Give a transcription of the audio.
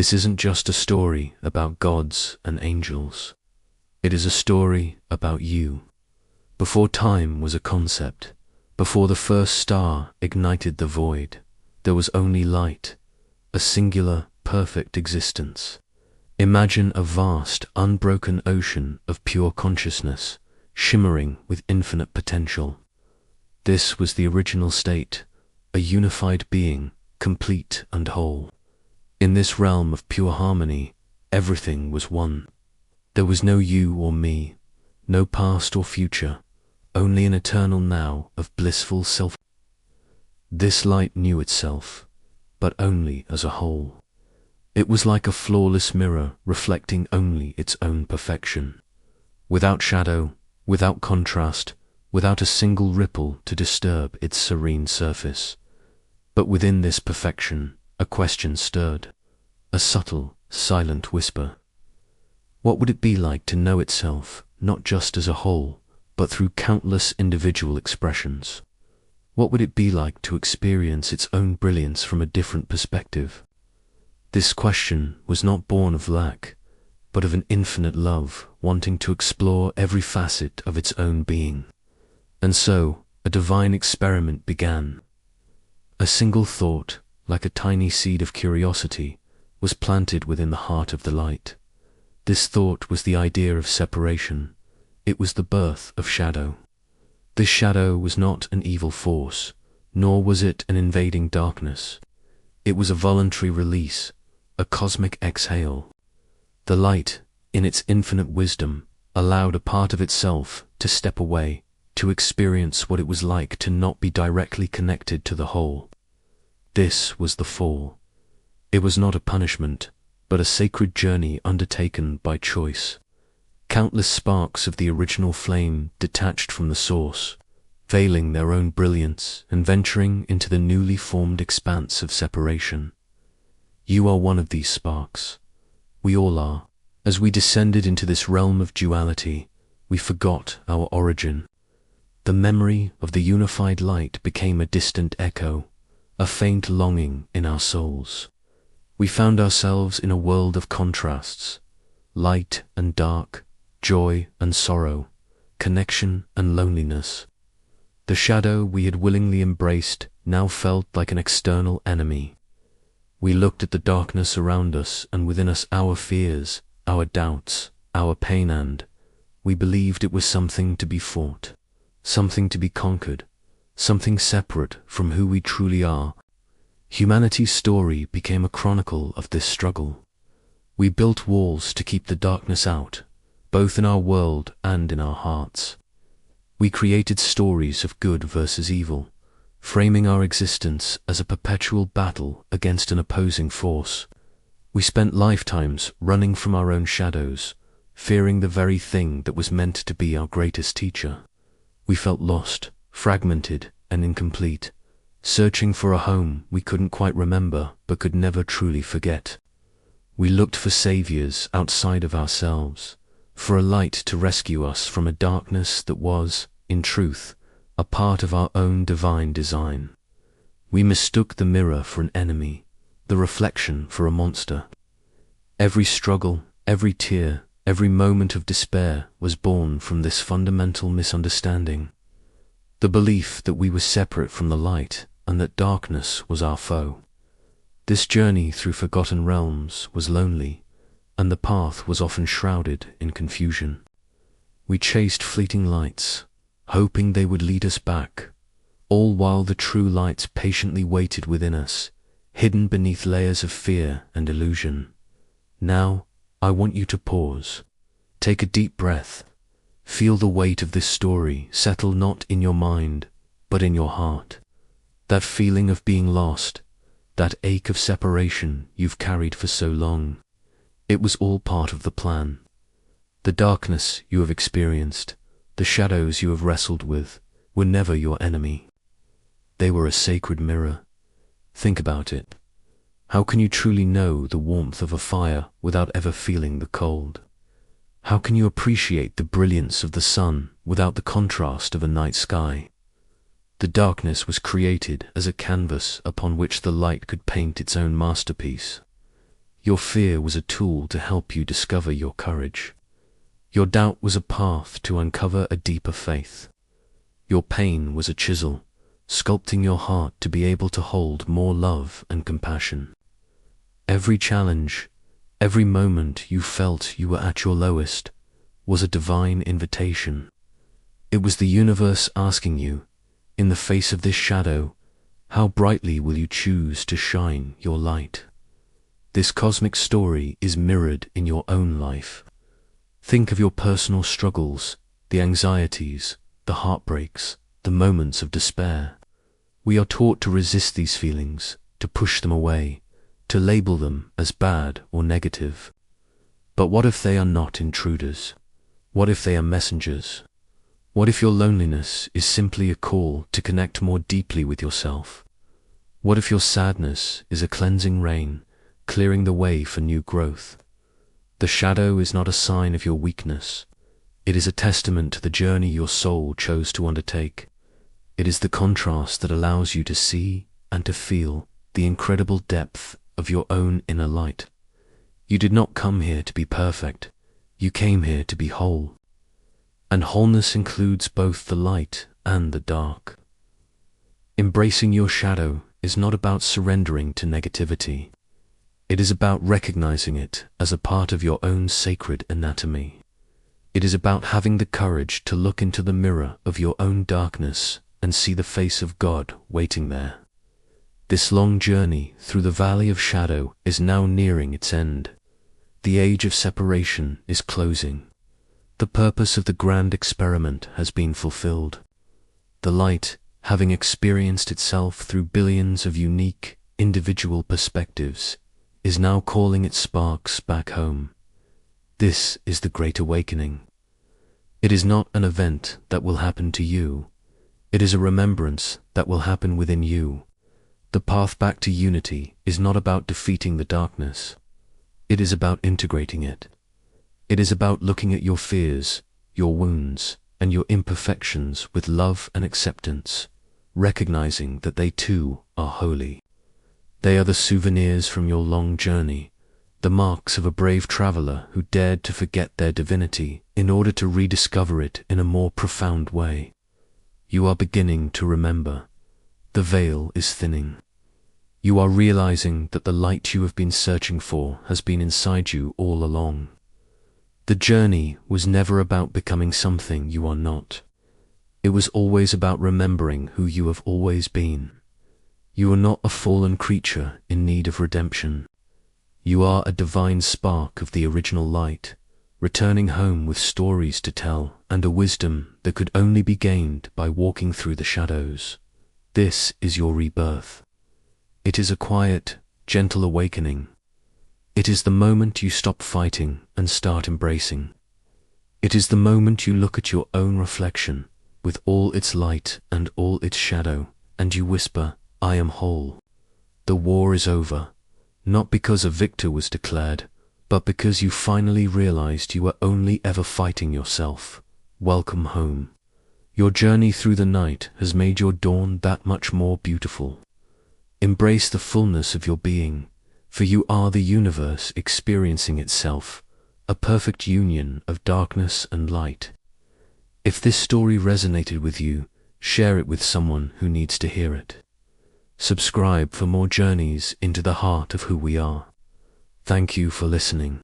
This isn't just a story about gods and angels. It is a story about you. Before time was a concept, before the first star ignited the void, there was only light, a singular, perfect existence. Imagine a vast, unbroken ocean of pure consciousness, shimmering with infinite potential. This was the original state, a unified being, complete and whole. In this realm of pure harmony, everything was one. There was no you or me, no past or future, only an eternal now of blissful self. This light knew itself, but only as a whole. It was like a flawless mirror reflecting only its own perfection, without shadow, without contrast, without a single ripple to disturb its serene surface. But within this perfection, a question stirred, a subtle, silent whisper. What would it be like to know itself, not just as a whole, but through countless individual expressions? What would it be like to experience its own brilliance from a different perspective? This question was not born of lack, but of an infinite love wanting to explore every facet of its own being. And so, a divine experiment began. A single thought, like a tiny seed of curiosity, was planted within the heart of the light. This thought was the idea of separation. It was the birth of shadow. This shadow was not an evil force, nor was it an invading darkness. It was a voluntary release, a cosmic exhale. The light, in its infinite wisdom, allowed a part of itself to step away, to experience what it was like to not be directly connected to the whole. This was the fall. It was not a punishment, but a sacred journey undertaken by choice. Countless sparks of the original flame detached from the source, veiling their own brilliance and venturing into the newly formed expanse of separation. You are one of these sparks. We all are. As we descended into this realm of duality, we forgot our origin. The memory of the unified light became a distant echo, a faint longing in our souls. We found ourselves in a world of contrasts, light and dark, joy and sorrow, connection and loneliness. The shadow we had willingly embraced now felt like an external enemy. We looked at the darkness around us and within us our fears, our doubts, our pain, and we believed it was something to be fought, something to be conquered, something separate from who we truly are. Humanity's story became a chronicle of this struggle. We built walls to keep the darkness out, both in our world and in our hearts. We created stories of good versus evil, framing our existence as a perpetual battle against an opposing force. We spent lifetimes running from our own shadows, fearing the very thing that was meant to be our greatest teacher. We felt lost, fragmented, and incomplete, searching for a home we couldn't quite remember but could never truly forget. We looked for saviors outside of ourselves, for a light to rescue us from a darkness that was, in truth, a part of our own divine design. We mistook the mirror for an enemy, the reflection for a monster. Every struggle, every tear, every moment of despair was born from this fundamental misunderstanding. The belief that we were separate from the light and that darkness was our foe. This journey through forgotten realms was lonely, and the path was often shrouded in confusion. We chased fleeting lights, hoping they would lead us back, all while the true lights patiently waited within us, hidden beneath layers of fear and illusion. Now, I want you to pause. Take a deep breath. Feel the weight of this story settle not in your mind, but in your heart. That feeling of being lost, that ache of separation you've carried for so long. It was all part of the plan. The darkness you have experienced, the shadows you have wrestled with, were never your enemy. They were a sacred mirror. Think about it. How can you truly know the warmth of a fire without ever feeling the cold? How can you appreciate the brilliance of the sun without the contrast of a night sky? The darkness was created as a canvas upon which the light could paint its own masterpiece. Your fear was a tool to help you discover your courage. Your doubt was a path to uncover a deeper faith. Your pain was a chisel, sculpting your heart to be able to hold more love and compassion. Every challenge, every moment you felt you were at your lowest, was a divine invitation. It was the universe asking you, in the face of this shadow, how brightly will you choose to shine your light? This cosmic story is mirrored in your own life. Think of your personal struggles, the anxieties, the heartbreaks, the moments of despair. We are taught to resist these feelings, to push them away, to label them as bad or negative. But what if they are not intruders? What if they are messengers? What if your loneliness is simply a call to connect more deeply with yourself? What if your sadness is a cleansing rain, clearing the way for new growth? The shadow is not a sign of your weakness. It is a testament to the journey your soul chose to undertake. It is the contrast that allows you to see and to feel the incredible depth of your own inner light. You did not come here to be perfect. You came here to be whole. And wholeness includes both the light and the dark. Embracing your shadow is not about surrendering to negativity. It is about recognizing it as a part of your own sacred anatomy. It is about having the courage to look into the mirror of your own darkness and see the face of God waiting there. This long journey through the valley of shadow is now nearing its end. The age of separation is closing. The purpose of the grand experiment has been fulfilled. The light, having experienced itself through billions of unique, individual perspectives, is now calling its sparks back home. This is the Great Awakening. It is not an event that will happen to you. It is a remembrance that will happen within you. The path back to unity is not about defeating the darkness. It is about integrating it. It is about looking at your fears, your wounds, and your imperfections with love and acceptance, recognizing that they too are holy. They are the souvenirs from your long journey, the marks of a brave traveler who dared to forget their divinity in order to rediscover it in a more profound way. You are beginning to remember. The veil is thinning. You are realizing that the light you have been searching for has been inside you all along. The journey was never about becoming something you are not. It was always about remembering who you have always been. You are not a fallen creature in need of redemption. You are a divine spark of the original light, returning home with stories to tell and a wisdom that could only be gained by walking through the shadows. This is your rebirth. It is a quiet, gentle awakening. It is the moment you stop fighting and start embracing. It is the moment you look at your own reflection, with all its light and all its shadow, and you whisper, "I am whole." The war is over, not because a victor was declared, but because you finally realized you were only ever fighting yourself. Welcome home. Your journey through the night has made your dawn that much more beautiful. Embrace the fullness of your being, for you are the universe experiencing itself, a perfect union of darkness and light. If this story resonated with you, share it with someone who needs to hear it. Subscribe for more journeys into the heart of who we are. Thank you for listening.